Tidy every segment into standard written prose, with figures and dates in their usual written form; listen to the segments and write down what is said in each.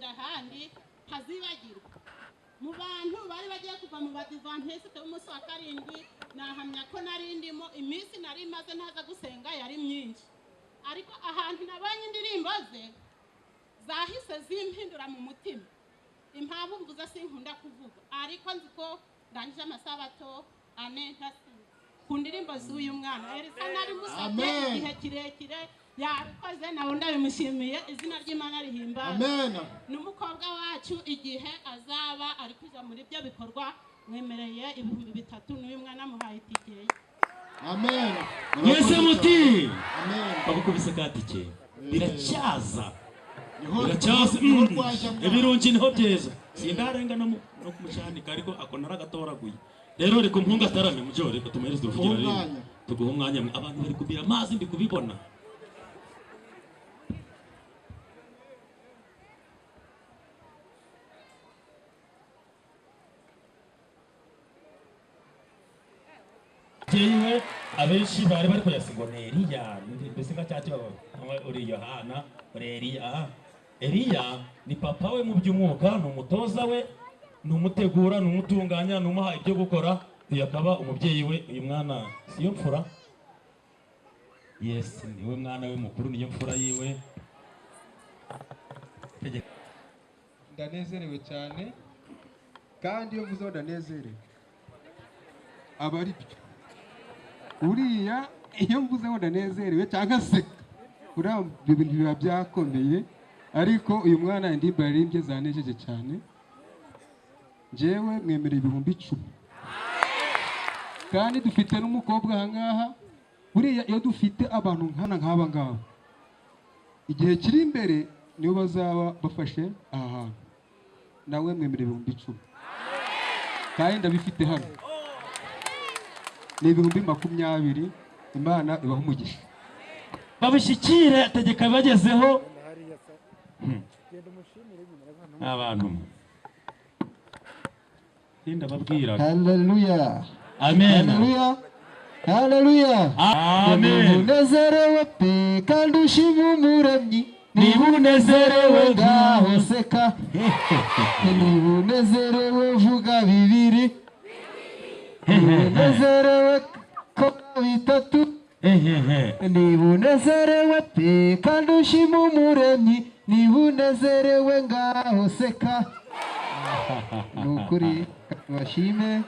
kugera ahandi ntazibagirwa. Mu bantu bari bagiye kuva mu badivantiste b'umunsi wa karindwi, nahamya ko nari ndimo. Iminsi nari maze ntaza gusenga yari myinshi, ariko ahantu nabonye indirimbo ze zahise zimpindura mu mutima. Impamvu mvuze sinkunda kuvuga, ariko nzi ko ndangije amasabato ane ntasenga ku ndirimbo z'uyu mwana. Elisa nari musabye igihe kirekire, yabikoze nawe ndabimushimiye. Izina ry'Imana rihimbazwe. N'umukobwa wacu igihe azaba ari kuja muri ibyo bikorwa, mwemereye 3,000 n'uyu mwana muhaye itike. Amen. Mwese muti babukubise katike biracyaza ibirungi niho byeza sindarenga no kumucanika, ariko akona aragatoraguye. Rero reka umpunga atarame mujyo, reka tumereze uvugira rero tuguha umwanya. Abantu bari kubira amazi ndi kubibona. Yewe abenshi bari bari kuyasigonera Eliya, mbese nka cyaki baba uri Yohana uri Eliya. Eliya ni papa we mu by'umwuka, ni umutoza we, ni umutegura, ni umutunganya, ni umuha ibyo gukora. Yakaba umubyeyi we. Uyu mwana siyo mfura, yes, niwe mwana we mukuru, niyo mfura yiwe. Ndanezerewe cyane, kandi iyo mvuze ndanezerewe aba ari byo. Uriya iyo mvuze ndanezerewe cyangwa se uriya ibintu biba byakomeye, ariko uyu mwana indirimbo yaririmbye zanejeje cyane. Njyewe mwemereye 10,000, kandi dufite n'umukobwa ahangaha. Buriya iyo dufite abantu nk'aba ngaba, igihe kiri imbere niyo bazaba bafashe aha hantu. Nawe mwemereye 10,000, kandi ndabifite hano ni 20,000. Imana ibaha umugisha, babishyikire ategeka bagezeho abantu. Linda babwira haleluya, amen, haleluya, haleluya, amen. Unezerewe pe kandi ushima Umuremyi, niba unezerewe ngaho seka, niba unezerewe vuga bibiri, unezerewe ko 3, niba unezerewe pe kandi ushima Umuremyi, niba unezerewe ngaho seka. Nukuri bashime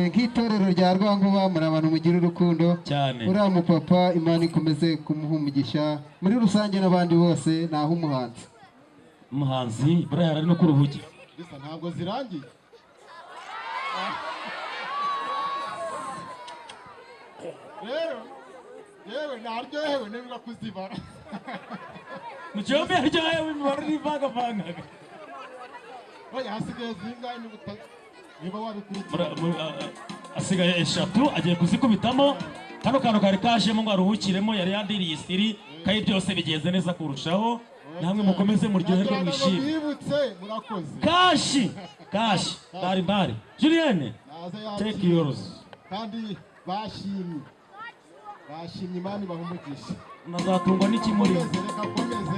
nk'itorero rya Rwankuba, muri abantu mugira urukundo cyane. Uriya mupapa Imana ikomeze kumuha umugisha, muri rusange n'abandi bose. Naho umuhanzi buriya ari no kuruhugira, bisa ntabwo zirangiye. Rero yewe naryohewe niba kuzibara. mucyombe aryohewe imibare n'ivangavanga. Oya hasigaye zingahe niba wabikurikira? Asigaye 3 agiye kuzikubitamo. Kano kantu kari kajemo ngo aruhukiremo, yari yandiriye isiri, kandi byose bigenze neza kurushaho. Namwe mukomeze muryoherwe mwishime. Kashi bari Julienne, take yours. Kandi bashimye Imana ibaha umugisha. Nazatungwa n'ikimuri. Reka komeze.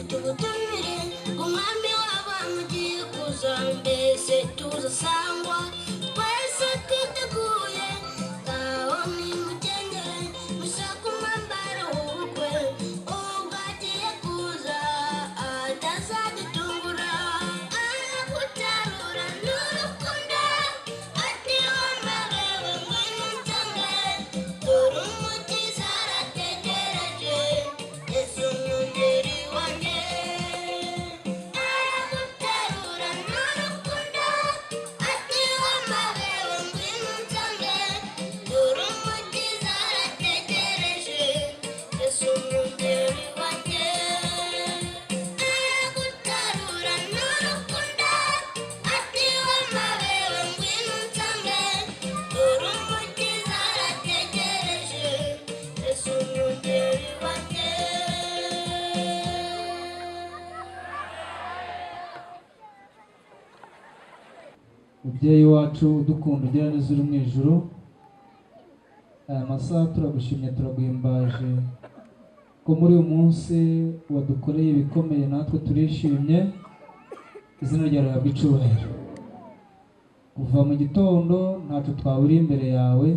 tugutumire umwami w'abantu ugiye kuza mbese tuzasangwa twese twiteguye ngaho nimukenyere mushake umwambaro w'ubukwe ubwo agiye kuza atazadutungura araguterura n'urukundo ati wamabewe ngwino unsange dore umukiza arategereje yesu mwungeri wanjye araguterura n'urukundo ati wamabewe ngwino unsange dore umukiza arategereje yesu mwungeri wanjye araguterura n'urukundo ati wamabewe ngwino unsange dore umukiza arategereje yesu mwungeri wanjye. mubyeyi wacu udukunda ugira neza uri mu ijuru, aya masaha turagushimye turaguhimbaje ko muri uyu munsi wadukoreye ibikomeye natwe turishimye, izina ryawe rihabwa icyubahiro. Kuva mu gitondo ntacyo twabura imbere yawe,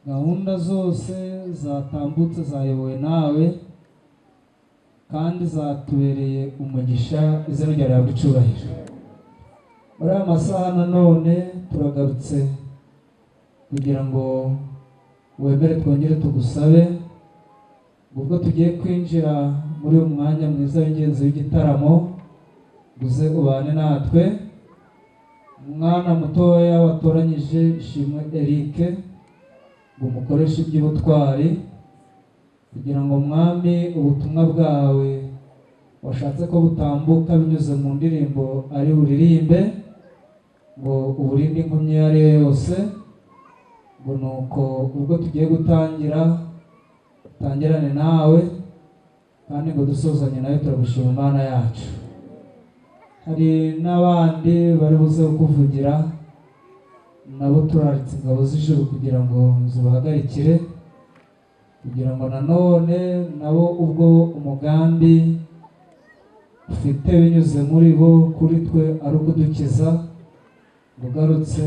gahunda zose zatambutse zayobowe nawe kandi zatubereye umugisha, izina ryawe rihabwa icyubahiro. Muri aya masaha nanone turagarutse kugira ngo wemere twongere tugusabe ubwo tugiye kwinjira muri uyu mwanya mwiza w'ingenzi w'igitaramo, uze ubane natwe. Umwana mutoya watoranyije Ishimwe Eric ngo umukoreshe iby'ubutwari kugira ngo mwami ubutumwa bwawe washatse ko butambuka binyuze mu ndirimbo ari buririmbe, ngo uburinde inkomyi iyo ari yo yose, ngo nuko ubwo tugiye gutangira utangirane nawe kandi ngo dusozanye nawe. Turagushima Imana yacu. Hari n'abandi bari buze kukuvugira, nabo turaritse ingabo z'ijuru kugira ngo zibahagarikire, kugira ngo nanone nabo ubwo umugambi ufite binyuze muri bo kuri twe ari ukudukiza, ugarutse